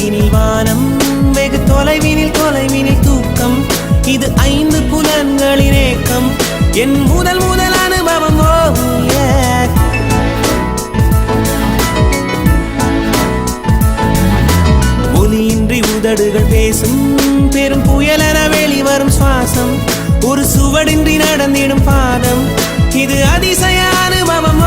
அருகினில் வானம், வெகு தொலைவினில் தொலைவினில் தூக்கம். இது 5 புலன்களின் ஏக்கம், என் முதல் முதல் அனுபவம். ஒலியின்றி உதடுகள் பேசும், பெரும் புயலென வெளிவரும் சுவாசம். ஒரு சுவடின்றி நடந்திடும் பாதம், இது அதிசய அனுபவம்.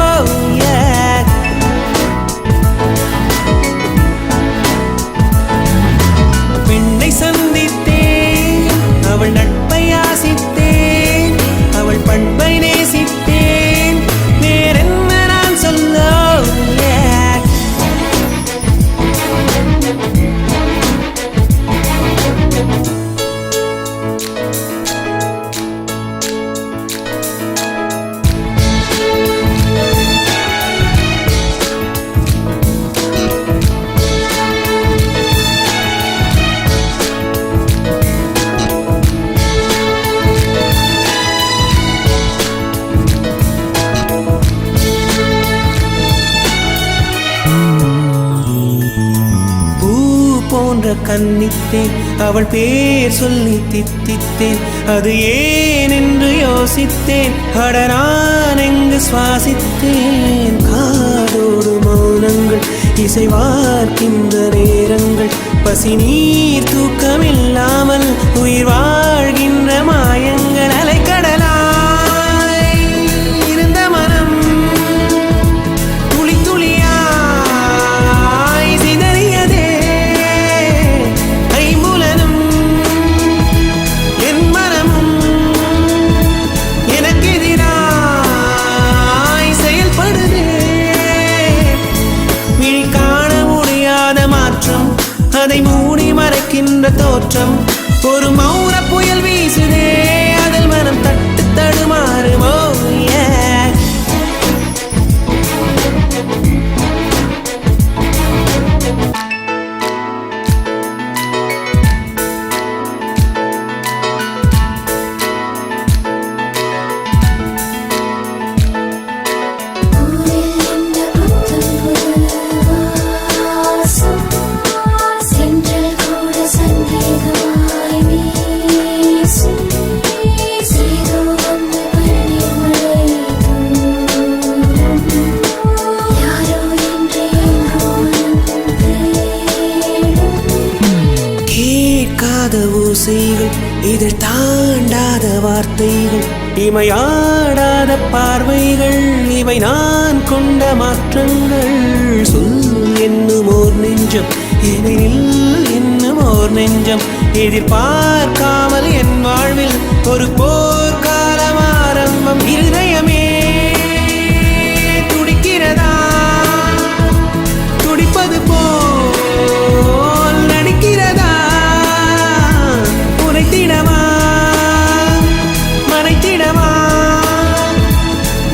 பெண்ணை சந்தித்தேன், அவள் நட்பை ஆசித்தேன், அவள் பண்பை நேசித்தேன், வேறென்ன நான் சொல்ல. போன்ற கன்னித்தேன், அவள் பேர் சொல்லி தித்தித்தேன். அது ஏன் என்று யோசித்தேன், அட நான் எங்கு சுவாசித்தேன். காதோடு மௌனங்கள், இசைவார்க்கின்ற நேரங்கள், பசி நீர் தூக்கமில்லாமல் உயிர் வாழ்கின்ற மாயங்கள். அலைக்கடலாய் இருந்த மனம் துளி துளியாய் சிதறியதே. ஐம்புலனும் என் மனமும் எனக்கெதிராய் செயல்படுதே. விழி காண முடியாத மாற்றம், அதை மூடி மறைக்கின்ற தோற்றம். ஒரு மௌன புயல் வீசுதே, அதில் மனம் தட்டு தடுமாறுமோ. ஓசைகள், இதில் தாண்டாத வார்த்தைகள், இமையாடாத பார்வைகள், இவை நான் கொண்ட மாற்றங்கள். சொல் என்னும் ஓர் நெஞ்சம், எனில் என்னும் ஓர் நெஞ்சம். எதிர்பார்க்காமல் என் வாழ்வில் ஒரு போர்க்காலம் ஆரம்பம். இருதயமே துடிக்கிறதா, துடிப்பது போல் நடிக்கிறதா. உரைத்திடவா, மறைத்திடவா,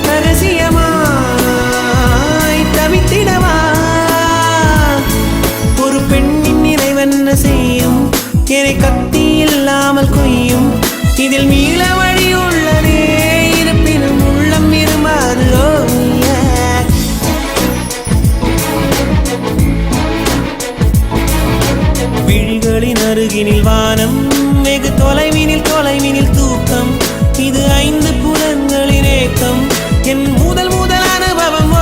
ரகசியமாய் தவித்திடவா. ஒரு பெண்ணின் நிறைவென்ன செய்யும், என்னை கத்தி இல்லாமல் கொய்யும். இதில் மீள வழி உள்ளதே, இருப்பினும் உள்ளம் இருமாறு. விழிகளின் அருகினில் வானம், வெகு தொலைவினில் தொலைவினில் தூக்கம். இது 5 புலன்களின் ஏக்கம், என் முதல் முதல் அனுபவம்.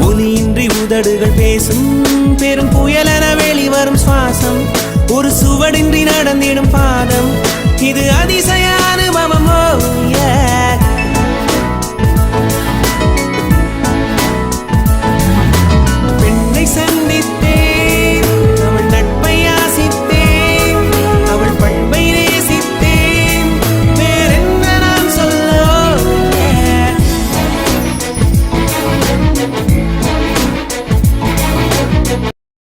ஒலியின்றி உதடுகள் பேசும், பெரும் புயலென வெளிவரும் சுவாசம். ஒரு சுவடின்றி நடந்திடும் பாதம், இது அதிசய